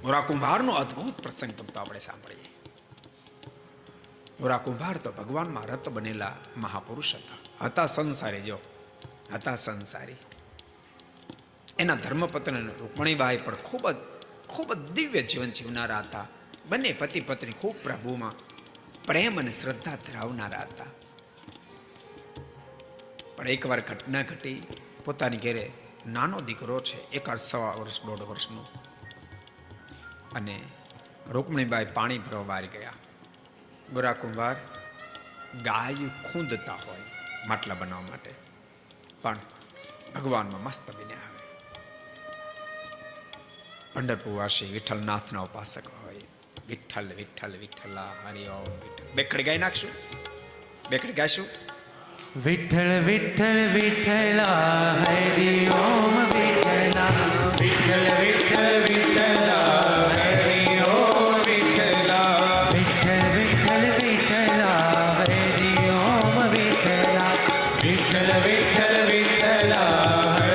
ગોરા કુંભારનો અદ્ભુત પ્રસંગ તો આપણે સાંભળીએ. ગોરા કુંભાર તો ભગવાનમાં રત બનેલા મહાપુરુષ હતા સંસારી. જો હતા સંસારી. એના ધર્મપત્ની રૂકમણીબાઈ પણ ખૂબ જ દિવ્ય જીવન જીવનારા હતા. બંને પતિ પત્ની ખૂબ પ્રભુમાં પ્રેમ અને શ્રદ્ધા ધરાવનારા હતા. પણ એકવાર ઘટના ઘટી. પોતાની ઘેરે નાનો દીકરો છે, 1.5 વર્ષ 1.5 વર્ષનો, અને રૂકમણીબાઈ પાણી ભરવા બહાર ગયા. ગોરા કુંભાર ગાય ખૂંદતા હોય માટલા બનાવવા માટે, પણ ભગવાનમાં મસ્ત બન્યા આવે. પંઢરપુરવાસી વિઠ્ઠલનાથના ઉપાસક હોય. વિઠ્ઠલ વિઠ્ઠલ વિઠ્ઠલા હરિઓમ વિઠ્ઠલ. બેકડી ગાઈ નાખશું, બેકડી ગાઈશું. વિઠ્ઠલ વિઠ્ઠલ વિઠ્ઠલા હરિ ઓમ વિઠ્ઠલા, વિઠ્ઠલ વિઠ્ઠલ વિઠ્ઠલા હરિ ઓમ વિઠ્ઠલા, વિઠ્ઠલ વિઠ્ઠલ વિઠ્ઠલા હરિ ઓમ વિઠ્ઠલા, વિઠ્ઠલ વિઠ્ઠલ વિઠ્ઠલા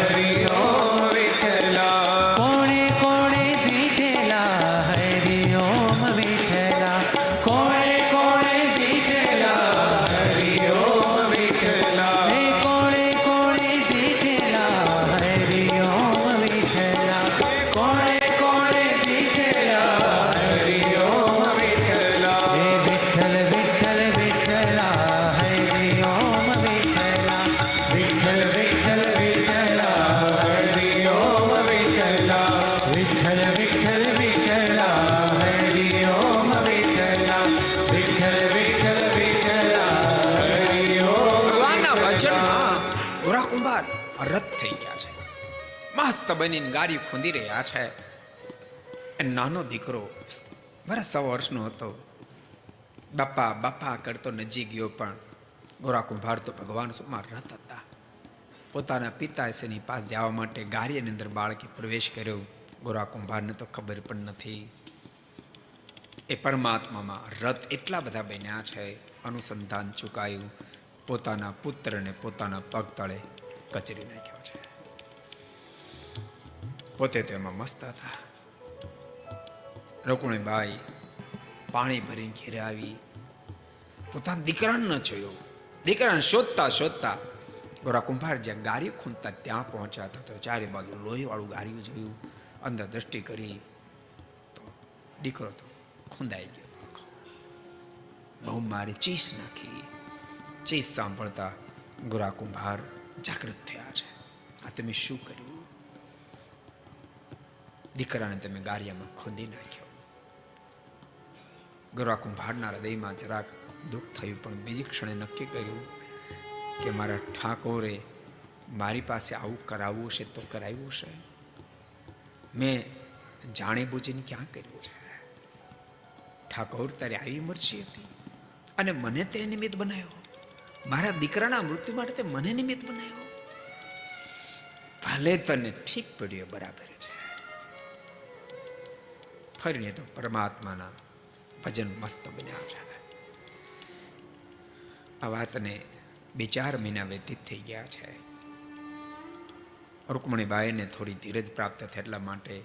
હરિ ઓમ વિઠ્ઠલા. કોણે કોણે દીઠેલા હરિ ઓમ વિઠ્ઠલા, કોણે કોણે દીઠેલા હરિ ઓમ વિઠ્ઠલા, હે કોણે કોણે દીઠેલા હરિ ઓમ વિઠ્ઠલા, કોણે કોણે દીઠેલા હરિ ઓમ વિઠ્ઠલા, હે વિઠ્ઠલ વિઠ્ઠલ વિઠ્ઠલા હરિ ઓમ વિઠ્ઠલા, વિઠ્ઠલ વિઠ્ઠલ વિઠ્ઠલા હરિ ઓમ વિઠ્ઠલા, વિઠ્ઠલ વિઠ્ઠલ વિઠ્ઠલા હરિ ઓમ વિઠ્ઠલા, વિઠ્ઠલ વિઠ્ઠલ વિઠ્ઠલા હરિ ઓમ. ભગવાનના ભજનમાં ગોરા કુંભાર રત થઈ ગયા છે. મસ્ત બનીને ગાડી ખૂંદી રહ્યા છે. એ નાનો દીકરો 1.25 વર્ષનો હતો. બાપા બાપા કરતો નજીક ગયો, પણ ગોરા કુંભાર તો ભગવાન સુમાં રત હતા. પોતાના પિતાશ્રીની પાસ જવા માટે ગાડીની અંદર બાળકે પ્રવેશ કર્યો. ગોરા કુંભારને તો ખબર પણ નથી. એ પરમાત્મામાં રત એટલા બધા બન્યા છે. અનુસંધાન ચૂકાયું. પોતાના પુત્રને પોતાના પગ તળે કચરી નાખ્યો છે. પોતે તો એમાં મસ્ત હતા. રૂકમણીબાઈ પાણી ભરીને ઘેરે આવી. પોતાના દીકરાને ન જોયો. દીકરાને શોધતા શોધતા ગોરા કુંભાર જ્યાં ગારી ખૂંદતા ત્યાં પહોંચ્યા હતા. તો ચારે બાજુ લોહીવાળું ગાર્યું જોયું. અંદર દ્રષ્ટિ કરી તો દીકરો તો ખૂંદાઈ ગયો હતો. બહુ મારી ચીસ નાખી. ચીસ સાંભળતા ગોરા કુંભાર જાગૃત થયા છે. આ તમે શું કર્યું? દીકરાને તમે ગારિયામાં ખોદી નાખ્યો. ગોરા કુંભારના હૃદયમાં જરાક દુઃખ થયું, પણ બીજી ક્ષણે નક્કી કર્યું કે મારા ઠાકોરે મારી પાસે આવું કરાવવું છે તો કરાવ્યું છે. મેં જાણી બૂજીને ક્યાં કર્યું છે? ઠાકોર તારી આવી મરજી હતી અને મને તે નિમિત્ત બનાવ્યો. મારા દીકરાના મૃત્યુ માટે તે મને નિમિત્ત બનાવ્યો. ભલે તને ઠીક પડ્યું, બરાબર છે. ફરીને તો પરમાત્માના ભજન મસ્ત બન્યા છે. આ વાતને 2-4 મહિના વ્યતીત થઈ ગયા છે. રૂકમણીબાઈને થોડી ધીરજ પ્રાપ્ત થઈ. એટલા માટે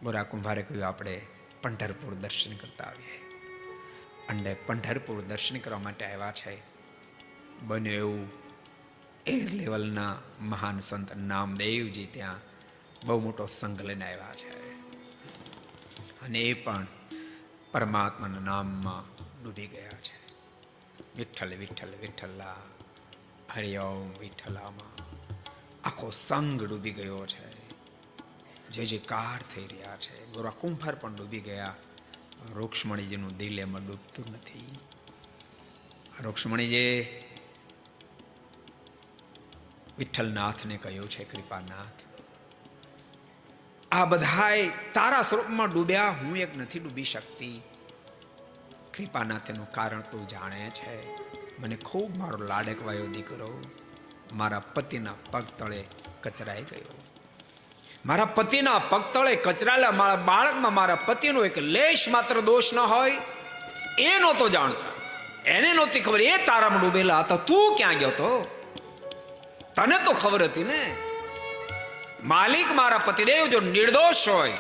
ગોરા કુંભારે કહ્યું આપણે પંઢરપુર દર્શન કરતા આવીએ. અને પંઢરપુર દર્શન કરવા માટે આવ્યા છે. બન્યું એવું એ લેવલના મહાન સંત નામદેવજી ત્યાં બહુ મોટો સંઘ લઈને આવ્યા છે. અને એ પણ પરમાત્માના નામમાં ડૂબી ગયા છે. વિઠ્ઠલ વિઠ્ઠલ વિઠ્ઠલા હરિઓમ વિઠ્ઠલામાં આખો સંઘ ડૂબી ગયો છે. જે જે કાર થઈ રહ્યા છે. ગોરા કુંભાર પણ ડૂબી ગયા. રૂક્ષ્મણીજીનું દિલ એમાં ડૂબતું નથી. રૂક્ષ્મણીજી વિઠ્ઠલનાથને કહ્યું છે, કૃપાનાથ, આ બધાય તારા સ્વરૂપમાં ડૂબ્યા, હું એક નથી ડૂબી શકતી. કૃપાનાથ એનું કારણ તું જાણે છે. મને ખૂબ મારો લાડકવાયો દીકરો મારા પતિના પગ તળે કચરાઈ ગયો. મારા પતિના પગ તળે કચરાયેલા મારા બાળકમાં મારા પતિનો એક લેશ માત્ર દોષ ન હોય એ નહોતો જાણતા. એને નહોતી ખબર એ તારામાં ડૂબેલા હતા. તું ક્યાં ગયો તો? તને તો ખબર હતી ને. માલિક મારા પતિદેવ જો નિર્દોષ હોય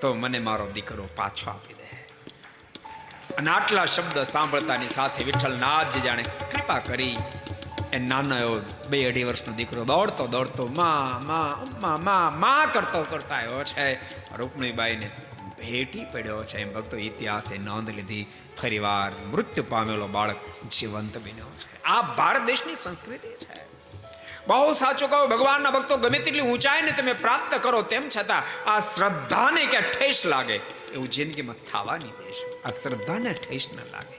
તો મને મારો દીકરો પાછો આપી દે. અને આટલા શબ્દ સાંભળતાની સાથે વિઠ્ઠલનાથજી જાણે કૃપા કરી એ નાનો એવો 2-2.5 વર્ષનો દીકરો દોડતો દોડતો માં કરતો આવ્યો છે. રૂકમણીબાઈને ભેટી પડ્યો છે. એમ ભક્તો ઇતિહાસે નોંધ લીધી, ફરીવાર મૃત્યુ પામેલો બાળક જીવંત બન્યો છે. આ ભારત દેશની સંસ્કૃતિ છે. બહુ સાચું કહો, ભગવાનના ભક્તો ગમે તેટલી ઊંચાઈને તમે પ્રાપ્ત કરો તેમ છતાં આ શ્રદ્ધાને ક્યાં ઠેસ લાગે એવું જિંદગીમાં થવાની દેશો. આ શ્રદ્ધાને ઠેસ ન લાગે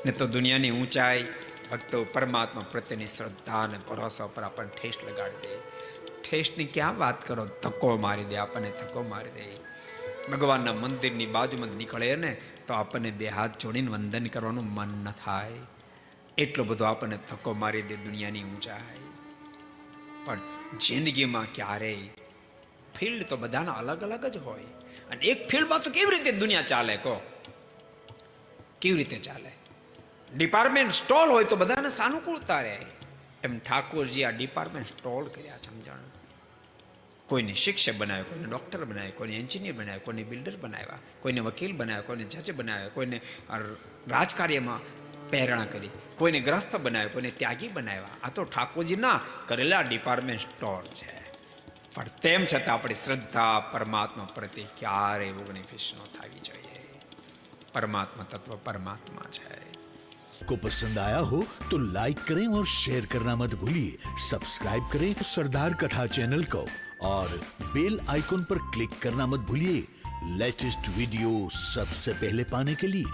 ને તો દુનિયાની ઊંચાઈ ભક્તો પરમાત્મા પ્રત્યેની શ્રદ્ધા અને ભરોસા પર આપણને ઠેસ લગાડી દે. ઠેસની ક્યાં વાત કરો, ધક્કો મારી દે, આપણને ધક્કો મારી દે. ભગવાનના મંદિરની બાજુમાં નીકળે ને તો આપણને 2 હાથ જોડીને વંદન કરવાનું મન ન થાય. એટલો બધો આપણને ધક્કો મારી દે દુનિયાની ઊંચાઈ. પણ જિંદગીમાં ક્યારેય ફિલ્ડ તો બધાના અલગ અલગ જ હોય. અને એક ફિલ્ડમાં તો કેવી રીતે દુનિયા ચાલે કહો? કેવી રીતે ચાલે? ડિપાર્ટમેન્ટ સ્ટોલ હોય તો બધાને સાનુકૂળતા રહે. એમ ઠાકોરજી આ ડિપાર્ટમેન્ટ સ્ટોલ કર્યા છે. સમજાણ, કોઈને શિક્ષક બનાવ્યો, કોઈને ડૉક્ટર બનાવ્યો, કોઈને એન્જિનિયર બનાવ્યો, કોઈને બિલ્ડર બનાવ્યા, કોઈને વકીલ બનાવ્યા, કોઈને જજ બનાવ્યા, કોઈને રાજકાર્યમાં પ્રેરણા કરી, કોઈને ગ્રસ્ત બનાવ્યો, કોઈને ત્યાગી બનાવ્યા. આ તો ઠાકોરજીના કરેલા ડિપાર્ટમેન્ટ સ્ટોર છે. પણ તેમ છતાં આપણી શ્રદ્ધા પરમાત્મા પ્રત્યે ક્યારેય ઓગણીફીસ ન થવી જોઈએ. પરમાત્મા તત્વ પરમાત્મા છે. को पसंद आया हो तो लाइक करें और शेयर करना मत भूलिए. सब्सक्राइब करें सरदार कथा चैनल को और बेल आइकॉन पर क्लिक करना मत भूलिए लेटेस्ट वीडियो सबसे पहले पाने के लिए.